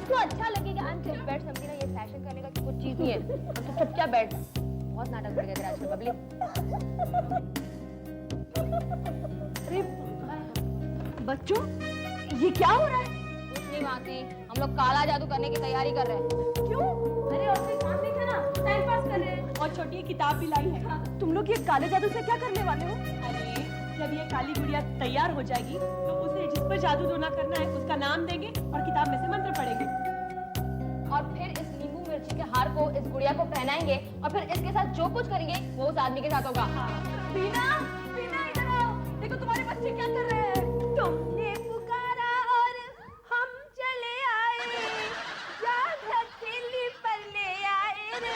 जिसको अच्छा लगेगा आई एम जस्ट बैठ समझी ना, ये फैशन करने का कुछ चीज नहीं है। तो चुपचाप बैठ, बहुत नाटक बढ़ गया तेरा आजकल बबली। अरे बच्चों ये क्या हो रहा है? कुछ नहीं मासी, हम लोग काला जादू करने की तैयारी कर रहे हैं। क्यों? अरे और कोई काम नहीं था ना, टाइम पास कर रहे हैं। और छोटी किताब भी लाई है। तुम लोग ये काले जादू से क्या करने वाले हो? अरे जब ये काली गुड़िया तैयार हो जाएगी तो उसे जिस पर जादू टोना करना है उसका नाम देंगे और किताब में से मंत्र पढ़ेंगे। और फिर इस नींबू मिर्ची के हार को इस गुड़िया को पहनाएंगे और फिर इसके साथ जो कुछ करेंगे वो उस आदमी के साथ होगा। बीना, बीना इधर आओ, देखो तुम्हारे बच्चे क्या कर रहे हैं। तुमने पुकारा और हम चले आए, जान हथेली पर ले आए रे।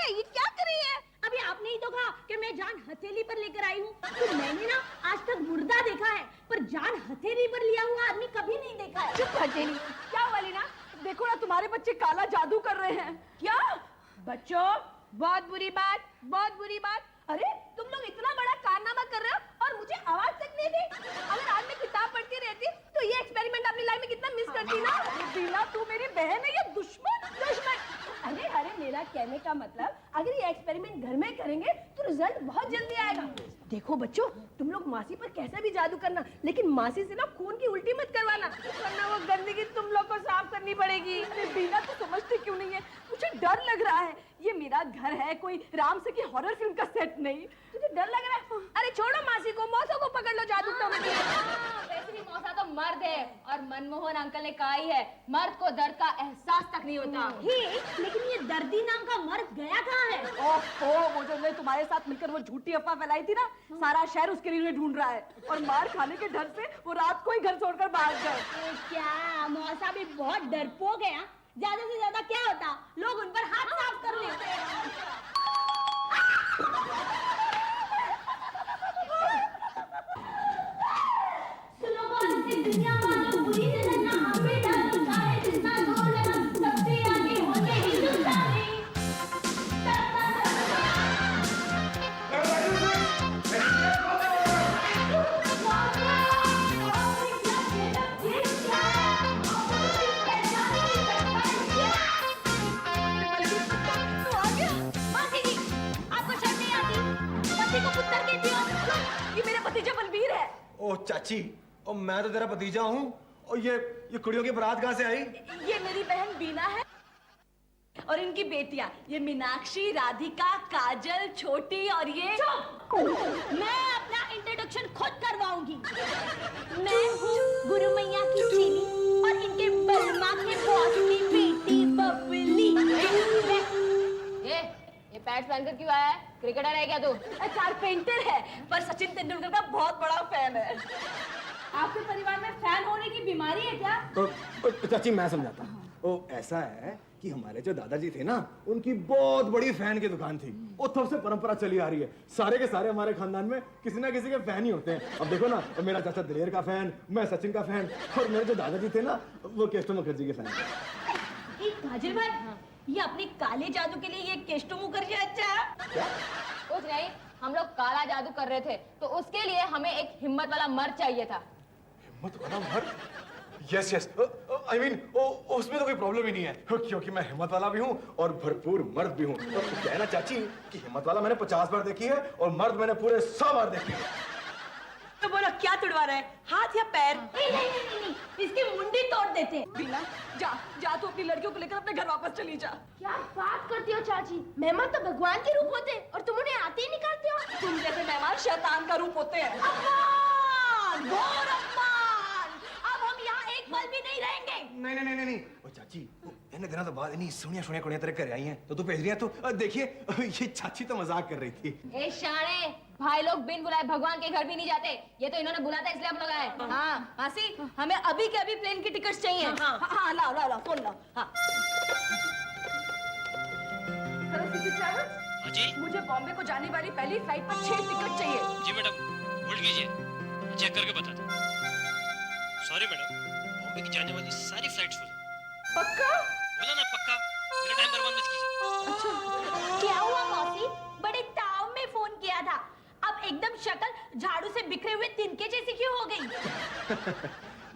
ये क्या कर रही है? अभी आपने ही तो कहा कि मैं जान हथेली पर लेकर आई हूँ। तो मैंने ना आज तक मुर्दा देखा है पर जान हथेली पर लिया हुआ आदमी कभी नहीं देखा है। चुप हथेली, क्या वाली ना, देखो ना तुम्हारे बच्चे काला जादू कर रहे हैं। क्या बच्चों, बहुत बुरी बात, बहुत बुरी बात। अरे तुम लोग इतना बड़ा कारनामा कर रहे हो और मुझे आवाज तक नहीं दी। अगर आज मैं किताब पढ़ती रहती तो ये एक्सपेरिमेंट अपनी लाइफ में कितना मिस करती ना। बीना तू मेरी बहन है या दुश्मन? दुश्मन? अरे अरे मेरा कहने का मतलब अगर ये एक्सपेरिमेंट घर में करेंगे तो रिजल्ट बहुत जल्दी आएगा। देखो बच्चों, तुम लोग मासी पर कैसा भी जादू करना लेकिन मासी से ना खून की उल्टी मत करवाना, वरना वो गंदगी तुम लोग को साफ करनी पड़ेगी। अरे बीना तो समझते क्यों नहीं है? मुझे डर लग रहा है। ये मेरा घर है, कोई राम से की हॉरर फिल्म का सेट नहीं। तुझे डर लग रहा है? अरे छोड़ो मासी को, मौसा को पकड़ लो जादू टोने के लिए। वैसे भी मौसा तो मर्द है और मनमोहन अंकल ने कहा ही है मर्द को दर्द का एहसास तक नहीं होता। लेकिन ये दर्दी नाम का मर्द गया कहाँ है? ओहो, वो जो ने तुम्हारे साथ मिलकर वो झूठी अफवाह फैलाई थी ना, सारा शहर उसके लिए ढूंढ रहा है और मार खाने के डर से वो रात को ही घर छोड़कर भाग गए। क्या मौसा भी बहुत डरपोक है? ज्यादा से ज्यादा क्या होता, लोग उन पर हाथ साफ कर लेते हैं। दुनिया वालों पूरी तरह ना पे डालता है, जितना जोर है सबसे आगे होते हिंदुस्तान में। ये मेरा भतीजा बलबीर है। ओ चाची, ओ मैं तो तेरा भतीजा हूँ। और ये कुड़ियों की बारात कहाँ से आई? ये मेरी बहन बीना है और इनकी बेटियां, ये मीनाक्षी, राधिका, काजल, छोटी और ये। मैं अपना इंट्रोडक्शन खुद करवाऊंगी। मैं हूँ गुरु मैया की चीनी और इनके बलमा के बॉस की बेटी बबली। ये पैड्स पहनकर क्यों आया है? क्रिकेटर है क्या तू? कारपेंटर है पर सचिन तेंदुलकर का बहुत बड़ा फैन है। आपके परिवार में फैन होने की बीमारी है क्या? चाची मैं समझाता हूँ। ओ ऐसा है कि हमारे जो दादाजी थे ना, उनकी बहुत बड़ी फैन की दुकान थी। वो तब से परंपरा चली आ रही है। सारे के सारे हमारे खानदान में किसी ना किसी के फैन ही होते हैं। अब देखो ना, मेरा चाचा दिलेर का फैन, मैं सचिन का फैन और मेरे जो दादाजी थे ना वो केस्टो मुखर्जी के फैन। काजल भाई, ये अपने काले जादू के लिए ये केस्टो मुखर्जी अच्छा? कुछ नहीं, हम लोग काला जादू कर रहे थे तो उसके लिए हमें एक हिम्मत वाला मर्द चाहिए था। हिम्मत वाला मर्द? यस यस, आई मीन उसमें तो कोई प्रॉब्लम ही नहीं है क्योंकि मैं हिम्मत वाला भी हूँ और भरपूर मर्द भी हूँ। तो क्या है ना चाची कि हिम्मत वाला मैंने 50 बार देखी है और मर्द मैंने पूरे 100 बार देखी है। तो बोलो क्या तुड़वा रहा है, हाथ या पैर? नहीं, इसकी मुंडी तोड़ देते। बीना जा तू अपनी लड़कियों को लेकर अपने घर वापस चली जा। क्या बात करती हो चाची? मेहमान तो भगवान के रूप होते और तुम उन्हें आते ही निकालते हो। तुम जैसे मेहमान शैतान का रूप होते हैं। अपमान, घोर अपमान। अब हम यहाँ एक पल भी नहीं रहेंगे। नहीं। ओ चाची, इतने दिनों बाद इन्हीं सोनिया कुड़ियां तेरे घर आई हैं तो तू भेज रही है। तो देखिए ये चाची तो मजाक कर रही थी। ए शाणे, भाई लोग बिन बुलाए भगवान के घर भी नहीं जाते। ये तो इन्होंने बुलाता इसलिए हम लोग आए। हाँ मासी, हमें अभी के अभी प्लेन की टिकट्स चाहिए। हाँ लाओ फोन लाओ। हाँ जी, मुझे बॉम्बे को जाने वाली पहली फ्लाइट पर 6 टिकट चाहिए। जी मैडम, होल्ड कीजिए, चेक करके बताता हूँ। सॉरी मैडम, बॉम्बे की जाने वाली सारी फ्लाइट्स फुल। पक्का? बोला ना पक्का, मेरा टाइम बर्बाद मत कीजिए। क्या हुआ मौसी? बड़े ताव में फोन किया था, अब एकदम शक्ल झाड़ू से बिखरे हुए तिनके जैसी क्यों हो गई?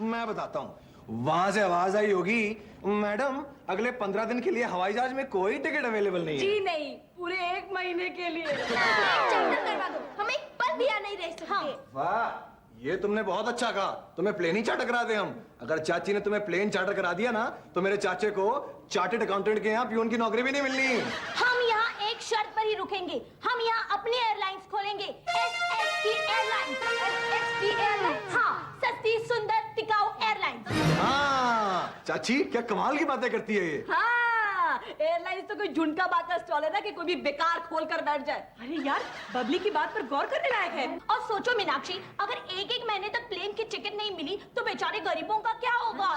मैं बताता हूँ। वहां से आवाज आई होगी, मैडम अगले 15 दिन के लिए हवाई जहाज में कोई टिकट अवेलेबल नहीं है। जी नहीं, पूरे 1 महीने के लिए। चार्टर करवा दो, हम एक पल भी यहाँ नहीं रह सकते। हाँ। वाह, ये तुमने बहुत अच्छा कहा। तुम्हें प्लेन ही चार्टर करा दे हम। अगर चाची ने तुम्हें प्लेन चार्टर करा दिया ना, तो मेरे चाचे को चार्टर्ड अकाउंटेंट के यहाँ पियून की नौकरी भी नहीं मिलनी। हम यहाँ एक शर्त पर ही रुकेंगे, हम यहाँ अपनी एयरलाइंस खोलेंगे, SST एयरलाइंस। SST एयरलाइंस, हाँ, सस्ती सुंदर टिकाऊ एयरलाइंस। हाँ, चाची क्या कमाल की बातें करती है ये। हाँ, एयरलाइंस तो कोई झुंड का बात का स्टॉल है ना कि कोई भी बेकार खोल कर बैठ जाए। अरे यार, बबली की बात पर गौर करने लायक है। और सोचो मीनाक्षी, अगर एक महीने तक प्लेन की टिकट नहीं मिली तो बेचारे गरीबों का क्या होगा?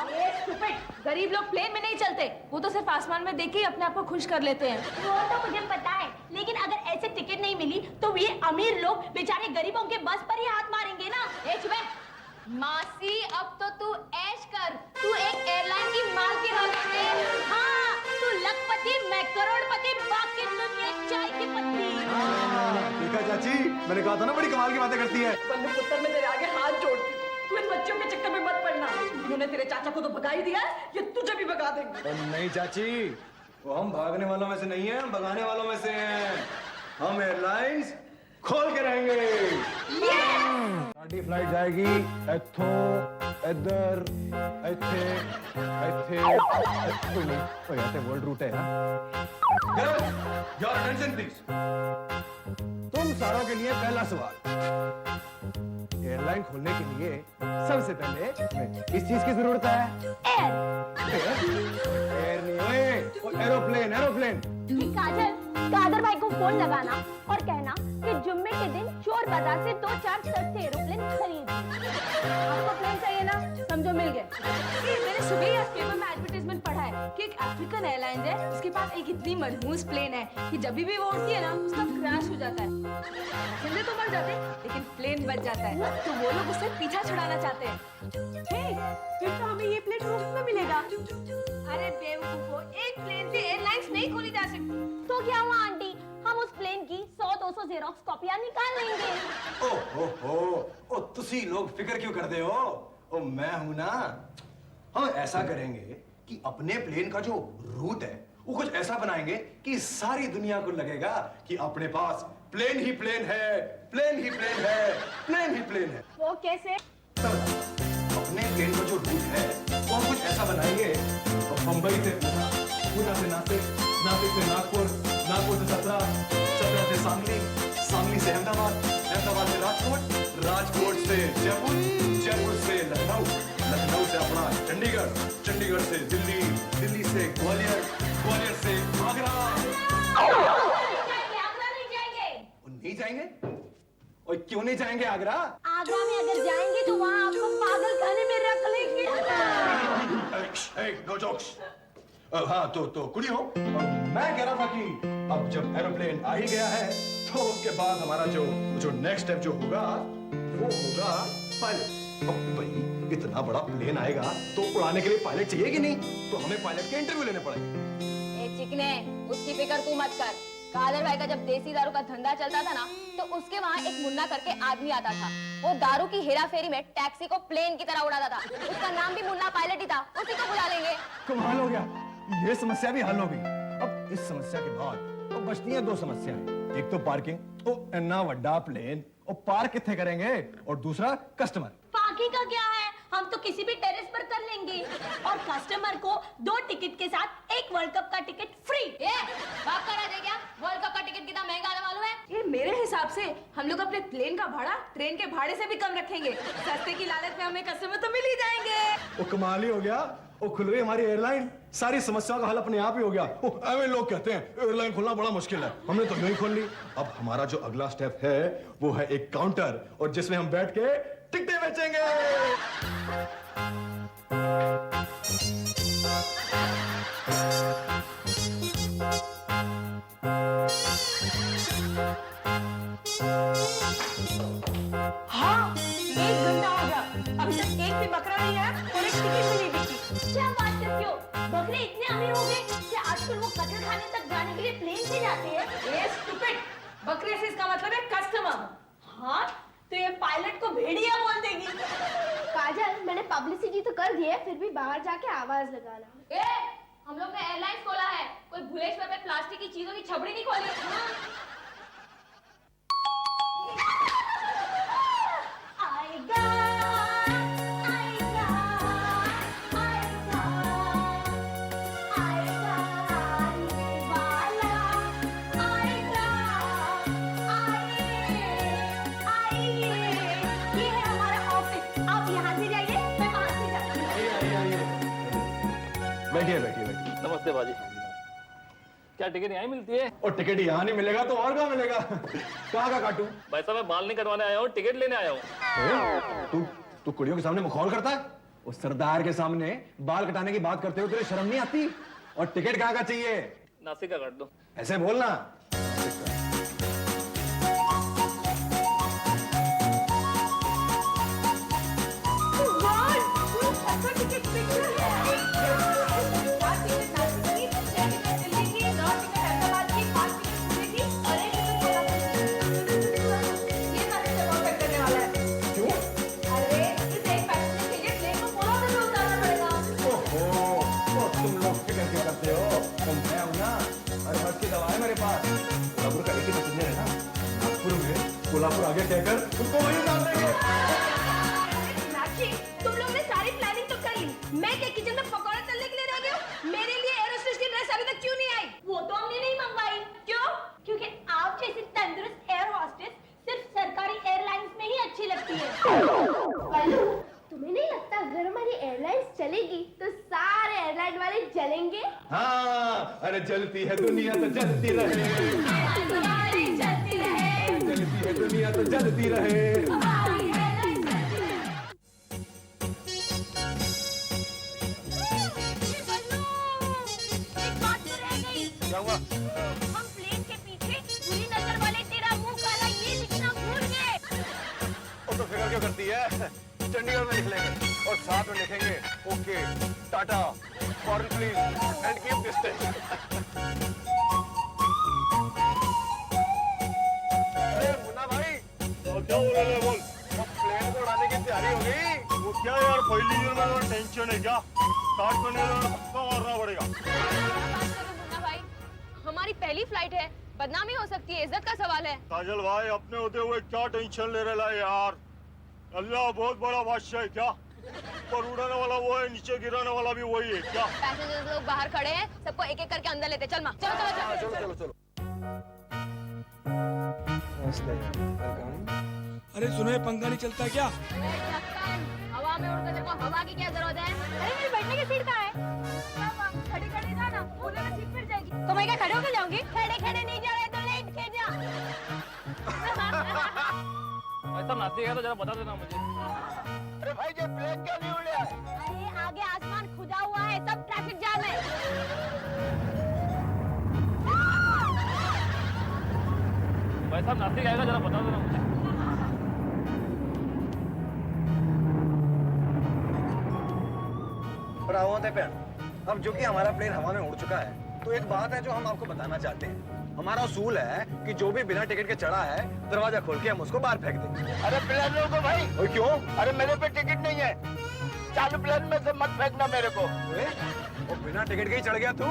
गरीब लोग प्लेन में नहीं चलते, वो तो सिर्फ आसमान में देख के ही अपने आप को खुश कर लेते हैं। वो तो मुझे पता है, लेकिन अगर ऐसे टिकट नहीं मिली तो ये अमीर लोग बेचारे गरीबों के बस पर ही हाथ मारेंगे ना। मासी, अब तो तू ऐश कर, तू एक एयरलाइन की मालकिन हो गई है। हाँ, तू लखपति, मैं करोड़पति, बाकी दुनिया चाय की पत्ती। ठीक है चाची, मैंने कहा था ना बड़ी कमाल की बातें करती है। बंदू पुत्र में तेरे आगे हाथ जोड़ती हूँ, तू इन बच्चों के चक्कर में मत पड़ना। उन्होंने तेरे चाचा को तो भगा ही दिया, ये तुझे भी भगा देंगे। नहीं चाची, वो हम भागने वालों में से नहीं है, हम भगाने वालों में से हैं। हम एयरलाइंस खोल के रहेंगे। साडी फ्लाइट जाएगी इथों इधर इथे इथे तो यहाँ से वर्ल्ड रूट है ना। Your attention please. तुम सारों के लिए पहला सवाल। एयरलाइन खोलने के लिए सबसे पहले किस चीज की जरूरत है? एयर नहीं, ओए, एरोप्लेन एरोप्लेन। कादर भाई को फोन लगाना और कहना कि जुम्मे के दिन चोर बाजार से 2-4 सस्ते एरोप्लेन खरीद। आपको प्लेन चाहिए ना, समझो मिल गए। मैंने सुबह ही आज पेपर में एडवर्टाइजमेंट पढ़ा है कि एक अफ्रीकन एयरलाइन है, उसके पास एक इतनी मजबूत प्लेन है कि जब भी वो उड़ती है ना, उसका क्रैश हो जाता है। पैसेंजर तो मर जाते हैं, लेकिन प्लेन बच जाता है। तो वो लोग उससे पीछा छुड़ाना चाहते हैं। फिर तो हमें ये प्लेन मुफ्त में मिलेगा। अरे बेवकूफो, एक प्लेन से एयरलाइंस नहीं खोली जा सकती। तो क्या हुआ आंटी, हम उस प्लेन की 100-200 जेरोक्स कॉपियां निकाल लेंगे। ओ तुसी लोग फिक्र क्यों करते हो? ओ मैं हूं ना। हम ऐसा करेंगे कि अपने प्लेन का जो रूट है वो कुछ ऐसा बनाएंगे कि सारी दुनिया को लगेगा कि अपने पास प्लेन ही प्लेन है, प्लेन ही प्लेन है, प्लेन ही प्लेन है। वो कैसे? अपने प्लेन का जो रूट है वो हम कुछ ऐसा बनाएंगे, तो मुंबई से पूना से नासिक, नासिक से नागपुर, नागपुर से सतरा, सतरा से सांगली, सांगली से अहमदाबाद, अहमदाबाद से राजकोट, राजकोट से जयपुर, जयपुर से लखनऊ, लखनऊ से अपना चंडीगढ़, चंडीगढ़ से दिल्ली, दिल्ली से ग्वालियर, ग्वालियर से आगरा। नहीं जाएंगे? और क्यों नहीं जाएंगे आगरा? आगरा में अगर जाएंगे तो वहाँ आपको पागल खाने में रख लेंगे। No jokes. हाँ तो कुड़ी हो, मैं कह रहा था कि अब जब एरोप्लेन आ ही गया है तो उसके बाद हमारा जो नेक्स्ट स्टेप जो होगा वो होगा पायलट। अब भाई इतना बड़ा प्लेन आएगा तो उड़ाने के लिए पायलट चाहिए कि नहीं? तो हमें पायलट के इंटरव्यू लेने पड़ेंगे। ए चिकने, उसकी फिक्र तू मत कर। कादर भाई का जब देसी दारू का धंधा चलता था ना, तो उसके वहाँ एक मुन्ना करके आदमी आता था। वो दारू की हेरा फेरी में टैक्सी को प्लेन की तरह उड़ाता था। उसका नाम भी मुन्ना पायलट ही था। उसी को बुला लेंगे। कमाल हो गया, ये समस्या भी हल हो गई। अब इस समस्या के बाद तो बचती हैं 2 समस्याएं। एक तो पार्किंग, ओ इतना बड़ा प्लेन और पार्क कितने करेंगे, और दूसरा कस्टमर। पार्किंग का क्या है, हम तो किसी भी टेरेस पर कर लेंगे। और कस्टमर को 2 टिकट के साथ 1 वर्ल्ड कप का टिकट फ्री। बात करा दे क्या? वर्ल्ड कप का टिकट कितना महंगा है मालूम है? ये मेरे हिसाब से हम लोग अपने प्लेन का भाड़ा ट्रेन के भाड़े से भी कम रखेंगे। सस्ते की लालच में हमें कस्टमर तो मिल ही जाएंगे। वो कमाल ही हो गया। वो खुल गई हमारी एयरलाइन, सारी समस्याओं का हल अपने आप ही हो गया। ऐसे लोग कहते हैं एयरलाइन खोलना बड़ा मुश्किल है, हमने तो यूं ही खोल ली। अब हमारा जो अगला स्टेप है वो है एक काउंटर, और जिसमें हम बैठ के टिकटें बेचेंगे। हाँ, 1 घंटा हो गया, अभी तक एक भी बकरा नहीं है और एक टिकट भी नहीं बिकी। क्या बात करते हो? बकरे इतने अमीर हो गए कि आजकल वो कटल खाने तक जाने के लिए प्लेन से जाते हैं। ये स्टूपिड, बकरे से इसका मतलब है कस्टमर। हाँ, तो ये पायलट को भेड़िया बोल देगी। काजल, मैंने पब्लिसिटी तो कर दी है, फिर भी बाहर जाके आवाज लगाना। ए, हम लोग ने एयरलाइंस खोला है, कोई भुलेश्वर पे प्लास्टिक की चीजों की छबड़ी नहीं खोली। आएगा, आएगा, आएगा, आएगा आने वाला, आएगा, आइए, ये है हमारा ऑफिस। आप यहाँ से जाइए, मैं वहाँ से जाती हूँ। बैठिए बैठिए बैठिए। नमस्ते बाजी। क्या टिकट यहाँ मिलती है? और टिकट यहाँ नहीं मिलेगा तो और कहाँ मिलेगा? कहाँ का काटू? भाई साहब मैं बाल नहीं कटवाने आया हूँ, टिकट लेने आया हूँ। तू तू कुड़ियों के सामने मखौल करता है? उस सरदार के सामने बाल कटाने की बात करते हो, तुझे शर्म नहीं आती? और टिकट कहाँ का चाहिए? नासिक का काट दो। ऐसे बोलना। कोल्हापुर आगे कहकर उसको वहीं उतार देंगे। मीनाक्षी, तुम लोग ने सारी प्लानिंग तो कर ली, मैं क्या किचन में पकौड़े तलने के लिए रह गई हूँ? मेरे लिए एयर होस्टेस की ड्रेस अभी तक क्यों नहीं आई? वो तो हमने नहीं मंगवाई। क्यों? क्योंकि आप जैसी तंदुरुस्त एयर होस्टेस सिर्फ सरकारी एयरलाइंस में ही अच्छी लगती है। पल्लू, तुम्हें नहीं लगता अगर हमारी एयरलाइंस चलेगी तो सारे एयरलाइन वाले जलेंगे? हाँ, अरे जलती है दुनिया तो जलती रहे, चलती रहे, जलती है दुनिया तो जलती रहे। हमारी एयरलाइन चलती रहे। एक बात तो रह गई। क्या हुआ? हम प्लेन के पीछे बुरी नजर वाले तेरा मुंह काला ये लिखना भूल गए। वो तो फिक्र क्यों करती है? चंडीगढ़ में लिख लेंगे और साथ में लिखेंगे okay, Tata, foreign please and keep distance. अरे मुन्ना भाई, क्या हो रहा है? बोल। वो प्लेन को उड़ाने की तैयारी हो गई। वो क्या यार, पहली ईयर में टेंशन है क्या? स्टार्ट करने में धक्का मारना पड़ेगा। मुन्ना भाई, हमारी पहली फ्लाइट है, बदनामी हो सकती है, इज्जत का सवाल है। काजल भाई, अपने होते हुए क्या टेंशन ले रहा है यार? अल्लाह बहुत बड़ा बादशाह है क्या? ऊपर उड़ाने वाला वो है, नीचे गिराने वाला भी वही है क्या? पैसेंजर्स लोग बाहर खड़े हैं, सबको एक एक करके अंदर लेते। चल माँ, चलो चलो चलो चलो चलो चलो। अरे सुनो, ये पंखा नहीं चलता क्या? हवा में उड़कर देखो, हवा की क्या जरूरत है? अरे मेरी बैठने की सीट कहाँ है? खड़ी खड़ी ना, बोले में सीट फिर जाएगी। तो मैं क्या खड़े होकर जाऊंगी? खड़े खड़े नहीं जा रहे तो लेट के जा। भाई साहब नासिक है तो जरा बता देना मुझे। अरे भाई, ये प्लेन क्या नहीं उड़ रहा है? अरे आगे आसमान खुदा हुआ है, सब ट्रैफिक जाम है। भाई साहब नासिक आएगा, जरा बता देना मुझे। ब्रावो थे पेन। अब जो कि हमारा प्लेन हवा में उड़ चुका है, तो एक बात है जो हम आपको बताना चाहते हैं। हमारा उसूल है कि जो भी बिना टिकट के चढ़ा है, दरवाजा खोल के हम उसको बाहर फेंक देंगे। अरे प्लेन रोको भाई। और क्यों? अरे मेरे पे टिकट नहीं है, चालू प्लेन में से मत फेंकना मेरे को। वो बिना टिकट के ही चढ़ गया तू?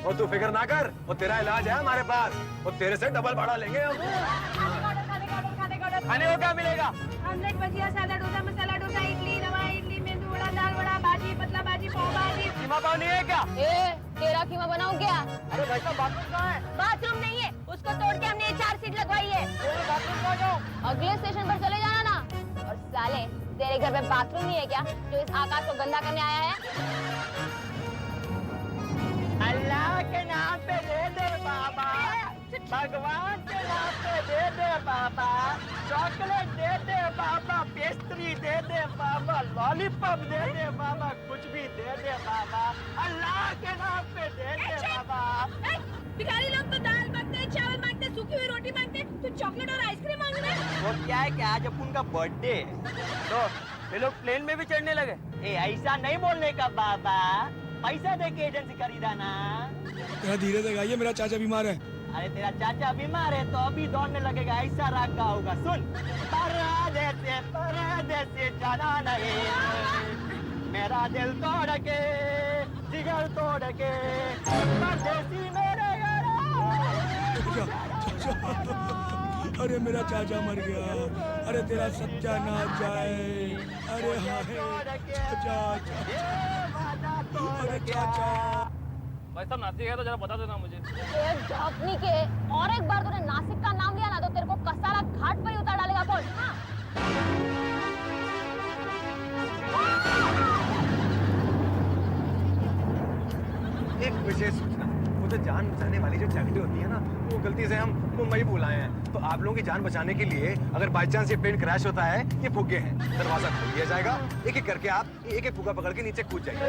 और तू फिक्र ना कर, वो तेरा इलाज है हमारे पास, और तेरे से डबल भाड़ा लेंगे हम। खाने को क्या मिलेगा? ऑमलेट, भजिया, सादा डोसा, मसाला डोसा, इडली, रवा इडली, मेंदू वड़ा, दाल वड़ा, भाजी, पतला भाजी, पाव भाजी। कीमा पाव नहीं है क्या? तेरा कीमा बनाऊं क्या? अरे भाई साहब, बाथरूम कहाँ है? बाथरूम नहीं है, उसको तोड़ के हमने 4 सीट लगवाई है। बाथरूम कहाँ जाऊँ? अगले स्टेशन पर चले जाना ना। और साले, तेरे घर में बाथरूम नहीं है क्या, जो इस आकाश को गंदा करने आया है? अल्लाह के नाम पे दे दे बाबा, भगवान के नाम पे दे दे बाबा, चॉकलेट दे दे बाबा, पेस्ट्री दे दे बाबा, लॉलीपॉप दे दे बाबा, कुछ भी दे दे बाबा, अल्लाह के नाम पे दे दे बाबा। भिखारी लोग तो दाल मांगते हैं, चावल मांगते हैं, सूखी हुई रोटी मांगते हैं, तू चॉकलेट और आइसक्रीम मांग रहा है? वो क्या है कि आज अपन का बर्थडे है, तो ये लोग प्लेन में भी चढ़ने लगे। ए ऐसा नहीं बोलने का बाबा, पैसा दे के एजेंसी खरीदा ना। तेरा धीरे से गाइए, मेरा चाचा बीमार है। अरे तेरा चाचा बीमार है तो अभी दौड़ने लगेगा, ऐसा राग का होगा। सुन, परदेसी परदेसी जाना नहीं, मेरा दिल तोड़ के जिगर तोड़ के परदेसी मेरे अरे मेरा चाचा मर गया, अरे तेरा सत्यानाश जाए, अरे हाय चाचा, अरे चाचा। भाई साहब नासिक है तो जरा बता देना मुझे। अपनी के और एक बार तूने नासिक का नाम लिया ना तो तेरे को कसारा घाट पर ही उतार डालेगा बोल। हाँ? एक विशेष सूचना, वो जो जान बचाने वाली जो जैकेटें होती है ना, वो गलती से हम मुंबई बुलाए हैं, तो आप लोगों की जान बचाने के लिए अगर बाई चांस ये प्लेन क्रैश होता है, ये फुग्गे हैं, दरवाजा खोल दिया जाएगा, एक एक करके आप एक एक फुग्गा पकड़ के नीचे कूद जाइए।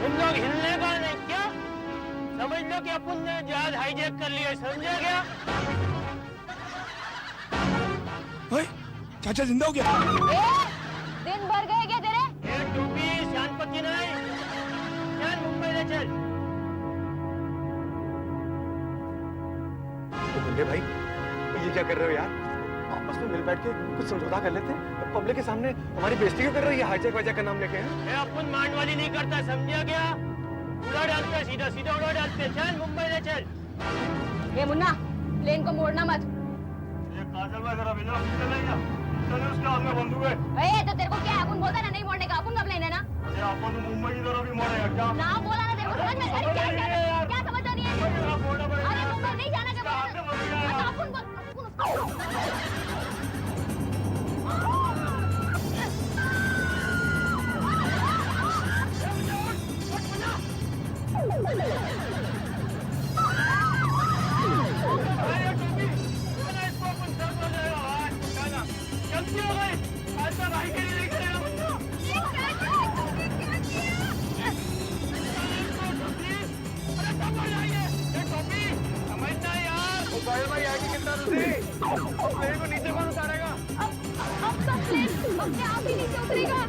तुम लोग हिलने का नहीं क्या? समझ लो कि अपन ने जहाज हाईजैक कर लिया, समझा क्या? भाई चाचा जिंदा हो गया? दिन भर गए क्या तेरे? ये टोपी शानपति नहीं, चल मुंबई ले चल। तो मुंडे भाई, ये क्या कर रहे हो यार? आपस में मिल बैठ के कुछ समझौता कर लेते हैं। पब्लिक के सामने हमारी बेइज्जती क्यों कर रही है हाईजैक वाईजैक का नाम लेके? हैं ये अपन मांड वाली नहीं करता, समझा क्या? उड़ा डालते सीधा सीधा उड़ा डालते, चल मुंबई ले चल। ये मुन्ना प्लेन को मोड़ना मत। ये काजल भाई जरा भेजो, चलेगा चल उसके हाथ में बंदूक है। तो तेरे को क्या है? अपन बोलता ना नहीं मोड़ने का, अपन कब लेने ना? ये अपन मुंबई की तरफ भी मोड़ेगा क्या? ना बोला ना तेरे को समझ में? अरे क्या समझ नहीं है? अरे मुंबई नहीं जाना क्या? अपन गलती हो गई, ऐसा भाई के लिए नहीं करेगा मुन्ना। अरे कब हो जाएंगे? ये टोपी समझना यार। ओ साहिल भाई आगे कितना दूसरी? प्लेन को नीचे कौन उतारेगा? अब तो प्लेन अपने आप ही नीचे उतरेगा।